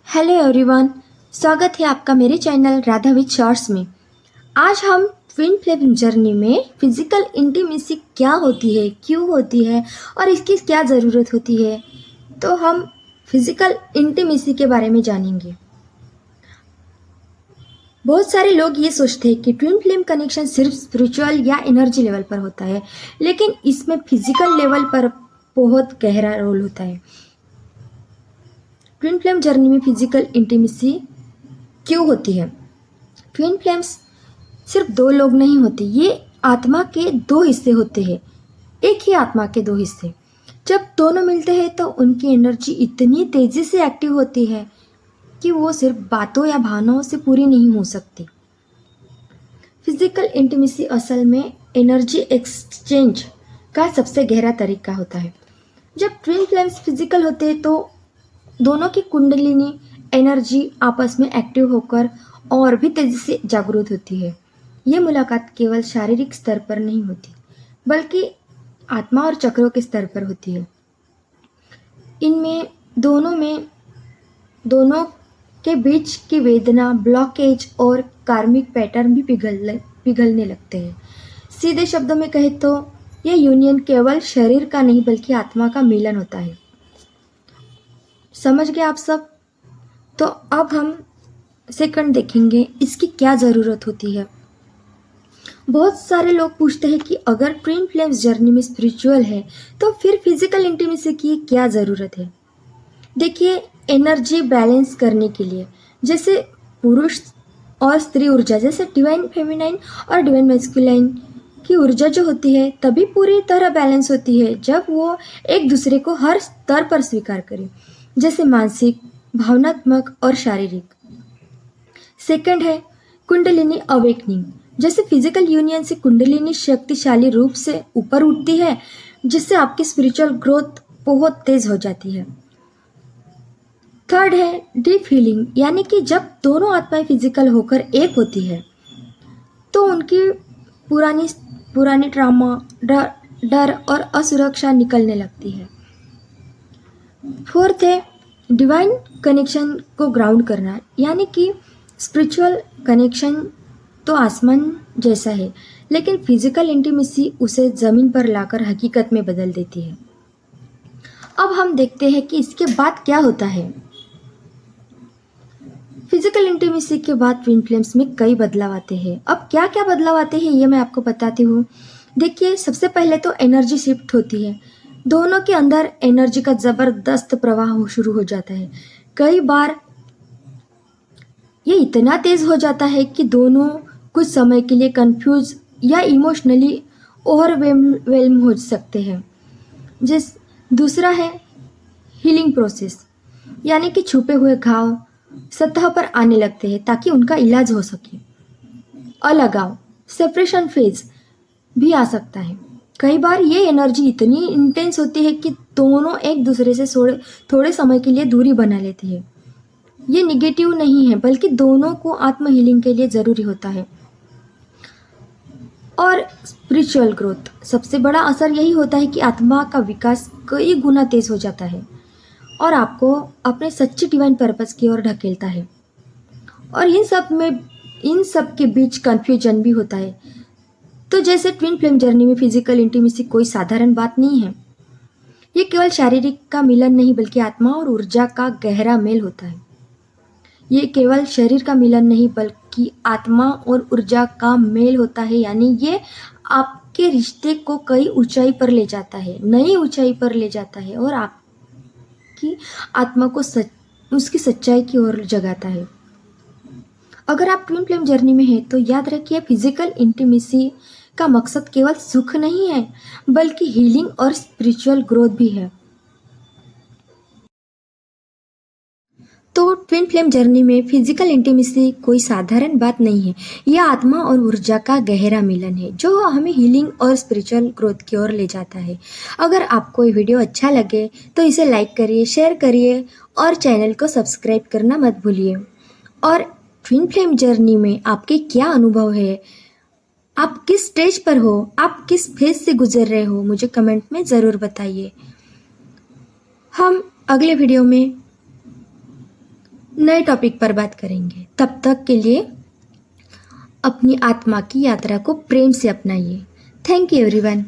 Hello everyone, स्वागत है आपका मेरे चैनल राधा विद शॉर्ट्स में। आज हम ट्विन फ्लेम जर्नी में फिजिकल इंटीमेसी क्या होती है, क्यों होती है और इसकी क्या ज़रूरत होती है, तो हम फिजिकल इंटीमेसी के बारे में जानेंगे। बहुत सारे लोग ये सोचते हैं कि ट्विन फ्लेम कनेक्शन सिर्फ स्पिरिचुअल या एनर्जी लेवल पर होता है, लेकिन इसमें फिजिकल लेवल पर बहुत गहरा रोल होता है। ट्विन फ्लेम जर्नी में फिजिकल इंटीमेसी क्यों होती है? ट्विन फ्लेम्स सिर्फ दो लोग नहीं होते, ये आत्मा के दो हिस्से होते हैं। एक ही आत्मा के दो हिस्से जब दोनों मिलते हैं तो उनकी एनर्जी इतनी तेजी से एक्टिव होती है कि वो सिर्फ बातों या भावनाओं से पूरी नहीं हो सकती। फिजिकल इंटीमेसी असल में एनर्जी एक्सचेंज का सबसे गहरा तरीका होता है। जब ट्विन फ्लेम्स फिजिकल होते हैं तो दोनों की कुंडलिनी एनर्जी आपस में एक्टिव होकर और भी तेजी से जागृत होती है। ये मुलाकात केवल शारीरिक स्तर पर नहीं होती, बल्कि आत्मा और चक्रों के स्तर पर होती है। दोनों के बीच की वेदना, ब्लॉकेज और कार्मिक पैटर्न भी पिघलने लगते हैं। सीधे शब्दों में कहे तो यह यूनियन केवल शरीर का नहीं बल्कि आत्मा का मिलन होता है। समझ गए आप सब? तो अब हम सेकंड देखेंगे इसकी क्या ज़रूरत होती है। बहुत सारे लोग पूछते हैं कि अगर ट्विन फ्लेम्स जर्नी में स्पिरिचुअल है तो फिर फिजिकल इंटीमेसी की क्या ज़रूरत है। देखिए, एनर्जी बैलेंस करने के लिए, जैसे पुरुष और स्त्री ऊर्जा, जैसे डिवाइन फेमिनाइन और डिवाइन मैस्कुलाइन की ऊर्जा जो होती है तभी पूरी तरह बैलेंस होती है जब वो एक दूसरे को हर स्तर पर स्वीकार करें, जैसे मानसिक, भावनात्मक और शारीरिक। सेकंड है कुंडलिनी अवेकनिंग। जैसे फिजिकल यूनियन से कुंडलिनी शक्तिशाली रूप से ऊपर उठती है, जिससे आपकी स्पिरिचुअल ग्रोथ बहुत तेज हो जाती है। थर्ड है डीप हीलिंग, यानी कि जब दोनों आत्माएं फिजिकल होकर एक होती है तो उनकी पुरानी ट्रॉमा, डर और असुरक्षा निकलने लगती है। फोर्थ है डिवाइन कनेक्शन को ग्राउंड करना, यानी कि स्पिरिचुअल कनेक्शन तो आसमान जैसा है, लेकिन फिजिकल इंटीमेसी उसे ज़मीन पर लाकर हकीकत में बदल देती है। अब हम देखते हैं कि इसके बाद क्या होता है। फिजिकल इंटीमेसी के बाद ट्विन फ्लेम्स में कई बदलाव आते हैं। अब क्या क्या बदलाव आते हैं ये मैं आपको बताती हूँ। देखिए, सबसे पहले तो एनर्जी शिफ्ट होती है। दोनों के अंदर एनर्जी का ज़बरदस्त प्रवाह शुरू हो जाता है। कई बार ये इतना तेज हो जाता है कि दोनों कुछ समय के लिए कंफ्यूज या इमोशनली ओवरवेल्म हो सकते हैं। दूसरा है हीलिंग प्रोसेस, यानी कि छुपे हुए घाव सतह पर आने लगते हैं ताकि उनका इलाज हो सके। अलगाव, सेपरेशन फेज भी आ सकता है। कई बार ये एनर्जी इतनी इंटेंस होती है कि दोनों एक दूसरे से थोड़े समय के लिए दूरी बना लेती है। ये निगेटिव नहीं है, बल्कि दोनों को आत्म हीलिंग के लिए ज़रूरी होता है। और स्पिरिचुअल ग्रोथ, सबसे बड़ा असर यही होता है कि आत्मा का विकास कई गुना तेज हो जाता है और आपको अपने सच्चे डिवाइन पर्पस की ओर ढकेलता है। और इन सब के बीच कन्फ्यूजन भी होता है। तो जैसे ट्विन फ्लेम जर्नी में फिजिकल इंटीमेसी कोई साधारण बात नहीं है। ये केवल शारीरिक का मिलन नहीं बल्कि आत्मा और ऊर्जा का गहरा मेल होता है। ये केवल शरीर का मिलन नहीं बल्कि आत्मा और ऊर्जा का मेल होता है, यानी ये आपके रिश्ते को कई ऊंचाई पर ले जाता है, नई ऊंचाई पर ले जाता है और आपकी आत्मा को उसकी सच्चाई की ओर जगाता है। अगर आप ट्विन फ्लेम जर्नी में हैं तो याद रखिए, फिजिकल इंटीमेसी का मकसद केवल सुख नहीं है बल्कि हीलिंग और स्पिरिचुअल ग्रोथ भी है। तो ट्विन फ्लेम जर्नी में फिजिकल इंटीमेसी कोई साधारण बात नहीं है। यह आत्मा और ऊर्जा का गहरा मिलन है जो हमें हीलिंग और स्पिरिचुअल ग्रोथ की ओर ले जाता है। अगर आपको ये वीडियो अच्छा लगे तो इसे लाइक करिए, शेयर करिए और चैनल को सब्सक्राइब करना मत भूलिए। और ट्विन फ्लेम जर्नी में आपके क्या अनुभव है, आप किस स्टेज पर हो, आप किस फेज से गुजर रहे हो, मुझे कमेंट में ज़रूर बताइए। हम अगले वीडियो में नए टॉपिक पर बात करेंगे। तब तक के लिए अपनी आत्मा की यात्रा को प्रेम से अपनाइए। Thank you everyone.